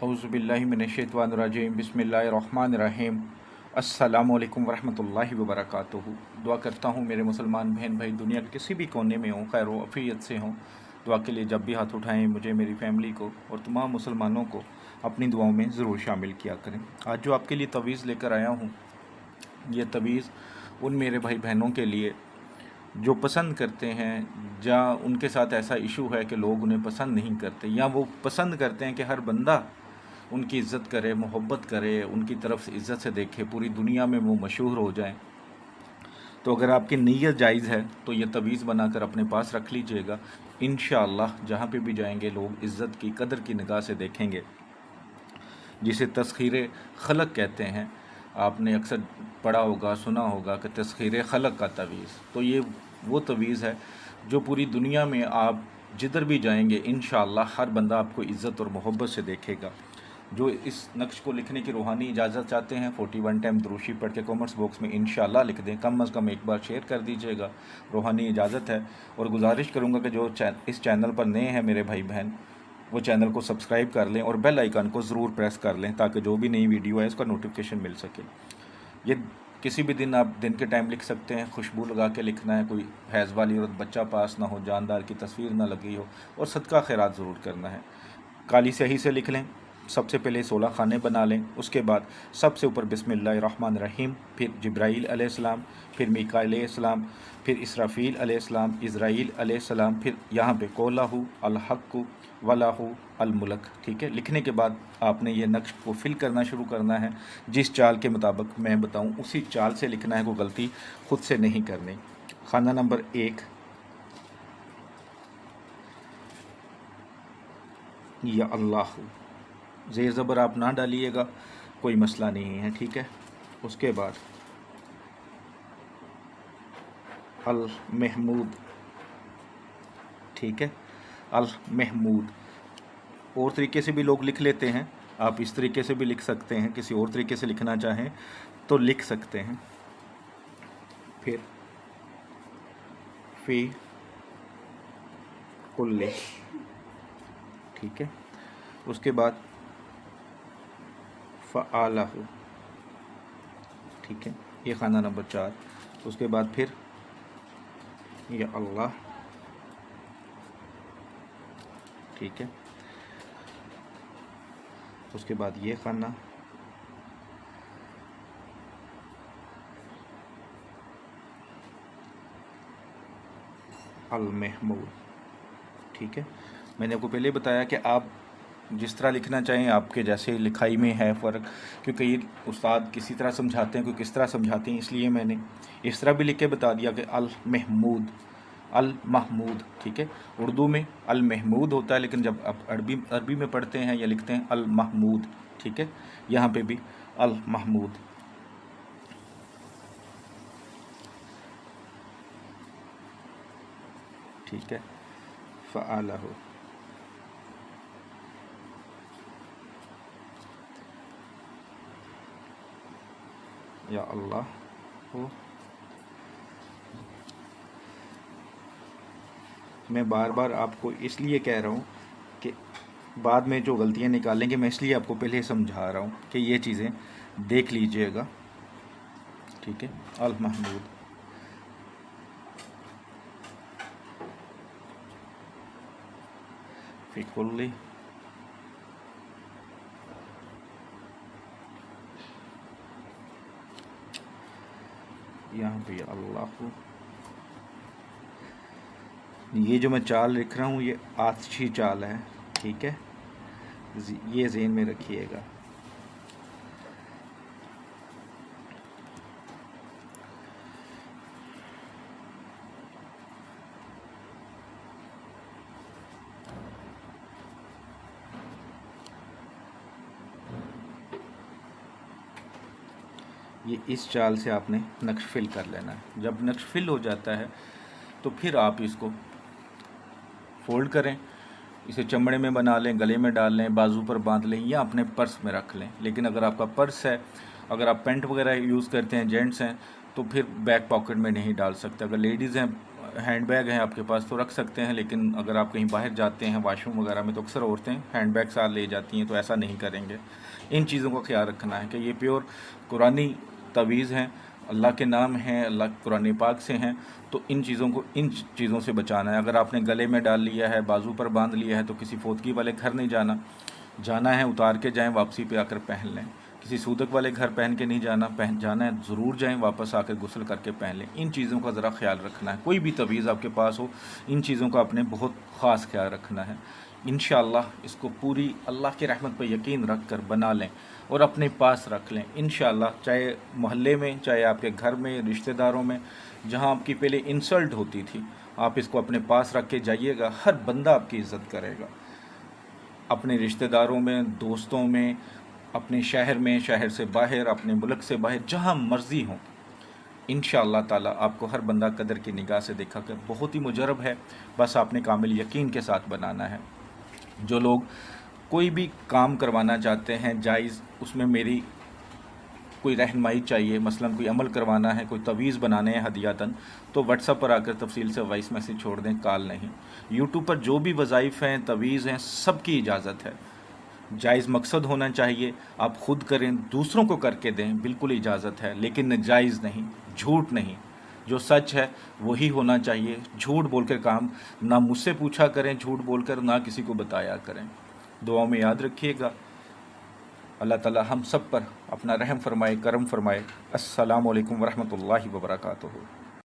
औज़ुबिल्लाहि मिनश्शैतानिर्रजीम बिस्मिल्लाहिर्रहमानिर्रहीम। अस्सलामु अलैकुम वरहमतुल्लाहि वबरकातुहू। दुआ करता हूँ मेरे मुसलमान बहन भाई दुनिया के किसी भी कोने में हों, खैर व आफियत से हों। दुआ के लिए जब भी हाथ उठाएं मुझे, मेरी फैमिली को और तमाम मुसलमानों को अपनी दुआओं में ज़रूर शामिल किया करें। आज जो आपके लिए तवीज़ लेकर आया हूँ, ये तवीज़ उन मेरे भाई बहनों के लिए जो पसंद करते हैं, या उनके साथ ऐसा इशू है कि लोग उन्हें पसंद नहीं करते, या वो पसंद करते हैं कि हर बंदा उनकी इज़्ज़त करे, मोहब्बत करे, उनकी तरफ से इज़्ज़त से देखे, पूरी दुनिया में वो मशहूर हो जाएं। तो अगर आपकी नीयत जायज़ है तो ये तवीज़ बनाकर अपने पास रख लीजिएगा। इंशाअल्लाह जहाँ पे भी जाएंगे लोग इज़्ज़त की, कदर की निगाह से देखेंगे, जिसे तस्खीर खलक कहते हैं। आपने अक्सर पढ़ा होगा, सुना होगा कि तस्खीर खलक का तवीज़। तो ये वो तवीज़ है जो पूरी दुनिया में आप जिधर भी जाएंगे इंशाअल्लाह हर बंदा आपको इज़्ज़त और मोहब्बत से देखेगा। जो इस नक्श को लिखने की रूहानी इजाज़त चाहते हैं 41 टाइम दुरूशी पढ़ के कमेंट्स बॉक्स में इंशाअल्लाह लिख दें। कम अज़ कम एक बार शेयर कर दीजिएगा, रूहानी इजाज़त है। और गुजारिश करूँगा कि जो इस चैनल पर नए हैं मेरे भाई बहन, वो चैनल को सब्सक्राइब कर लें और बेल आइकन को ज़रूर प्रेस कर लें, ताकि जो भी नई वीडियो है उसका नोटिफिकेशन मिल सके। ये किसी भी दिन आप दिन के टाइम लिख सकते हैं, खुशबू लगा के लिखना है, कोई हैज़ वाली औरत बच्चा पास ना हो, जानदार की तस्वीर ना लगी हो, और सदका खैरात ज़रूर करना है। काली स्याही से लिख लें। सबसे पहले 16 खाने बना लें, उसके बाद सबसे ऊपर बिस्मिल्लाहिर्रहमानिर्रहीम, फिर जिब्राईल अलैहिस्सलाम, फिर मीकाईल अलैहिस्सलाम, फिर इसराफील अलैहिस्सलाम, इज़राईल अलैहिस्सलाम, फिर यहाँ पे कौलहू अल हक़्क़ु वलहू अल मुल्क। ठीक है, लिखने के बाद आपने ये नक्श को फिल करना शुरू करना है। जिस चाल के मुताबिक मैं बताऊँ उसी चाल से लिखना है, कोई गलती खुद से नहीं करनी। खाना नंबर 1, या अल्लाह। ज़ेर ज़बर आप ना डालिएगा, कोई मसला नहीं है, ठीक है। उसके बाद अल महमूद, ठीक है, अल महमूद। और तरीके से भी लोग लिख लेते हैं, आप इस तरीके से भी लिख सकते हैं, किसी और तरीके से लिखना चाहें तो लिख सकते हैं। फिर फ़ी कुल्ले, ठीक है। उसके बाद फ़आलहु, ठीक है, ये खाना नंबर 4। उसके बाद फिर या अल्लाह, ठीक है। उसके बाद ये खाना, अल महमूद, ठीक है। मैंने आपको पहले बताया कि आप जिस तरह लिखना चाहें, आपके जैसे लिखाई में है फ़र्क, क्योंकि ये उस्ताद किसी तरह समझाते हैं, कोई किस तरह समझाते हैं, इसलिए मैंने इस तरह भी लिख के बता दिया कि अल महमूद, अल महमूद, ठीक है। उर्दू में अल महमूद होता है, लेकिन जब आप अरबी में पढ़ते हैं या लिखते हैं अल महमूद, ठीक है। यहाँ पे भी अल महमूद, ठीक है। फ़अलहु, या अल्लाह हो। मैं बार बार आपको इसलिए कह रहा हूँ कि बाद में जो गलतियाँ निकालेंगे, मैं इसलिए आपको पहले समझा रहा हूँ कि ये चीज़ें देख लीजिएगा, ठीक है। अल महमूद, फ़ी कुल्ली, यहाँ पे अल्लाह। ये जो मैं चाल लिख रहा हूँ ये आछी चाल है, ठीक है, ये ज़हन में रखिएगा। ये इस चाल से आपने नक्श फिल कर लेना है। जब नक्श फिल हो जाता है तो फिर आप इसको फोल्ड करें, इसे चमड़े में बना लें, गले में डाल लें, बाजू पर बांध लें, या अपने पर्स में रख लें। लेकिन अगर आपका पर्स है, अगर आप पेंट वगैरह यूज़ करते हैं, जेंट्स हैं, तो फिर बैक पॉकेट में नहीं डाल सकते। अगर लेडीज़ हैं, ہینڈ بیگ ہے آپ کے پاس تو رکھ سکتے ہیں، لیکن اگر آپ کہیں باہر جاتے ہیں واش روم وغیرہ میں تو اکثر عورتیں ہینڈ بیگ ساتھ لے جاتی ہیں، تو ایسا نہیں کریں گے۔ ان چیزوں کا خیال رکھنا ہے کہ یہ پیور قرآنی تعویذ ہیں، اللہ کے نام ہیں، اللہ قرآن پاک سے ہیں، تو ان چیزوں سے بچانا ہے۔ اگر آپ نے گلے میں ڈال لیا ہے، بازو پر باندھ لیا ہے، تو کسی فوتگی والے گھر نہیں جانا ہے اتار کے جائیں، واپسی پہ آ کر پہن لیں۔ کسی سودک والے گھر پہن کے نہیں جانا ہے، ضرور جائیں، واپس آ کے غسل کر کے پہن لیں۔ ان چیزوں کا ذرا خیال رکھنا ہے۔ کوئی بھی تعویذ آپ کے پاس ہو، ان چیزوں کا اپنے بہت خاص خیال رکھنا ہے۔ انشاءاللہ اس کو پوری اللہ کی رحمت پہ یقین رکھ کر بنا لیں اور اپنے پاس رکھ لیں انشاءاللہ، چاہے محلے میں، چاہے آپ کے گھر میں، رشتہ داروں میں، جہاں آپ کی پہلے انسلٹ ہوتی تھی، آپ اس کو اپنے پاس رکھ کے جائیے گا، ہر بندہ آپ کی عزت کرے گا، اپنے رشتہ داروں میں، دوستوں میں، اپنے شہر میں، شہر سے باہر، اپنے ملک سے باہر، جہاں مرضی ہوں، انشاءاللہ تعالیٰ آپ کو ہر بندہ قدر کی نگاہ سے دیکھا کر بہت ہی مجرب ہے، بس آپ نے کامل یقین کے ساتھ بنانا ہے۔ جو لوگ کوئی بھی کام کروانا چاہتے ہیں جائز، اس میں میری کوئی رہنمائی چاہیے، مثلا کوئی عمل کروانا ہے، کوئی تعویذ بنانے ہیں ہدیاتاً، تو واٹس ایپ پر آ کر تفصیل سے وائس میسیج چھوڑ دیں، کال نہیں۔ یوٹیوب پر جو بھی وظائف ہیں، تعویذ ہیں، سب کی اجازت ہے، جائز مقصد ہونا چاہیے، آپ خود کریں، دوسروں کو کر کے دیں، بالکل اجازت ہے، لیکن ناجائز نہیں، جھوٹ نہیں۔ جو سچ ہے وہی ہونا چاہیے، جھوٹ بول کر کام نہ مجھ سے پوچھا کریں، جھوٹ بول کر نہ کسی کو بتایا کریں۔ دعاؤں میں یاد رکھیے گا۔ اللہ تعالی ہم سب پر اپنا رحم فرمائے، کرم فرمائے۔ السلام علیکم ورحمۃ اللہ وبرکاتہ۔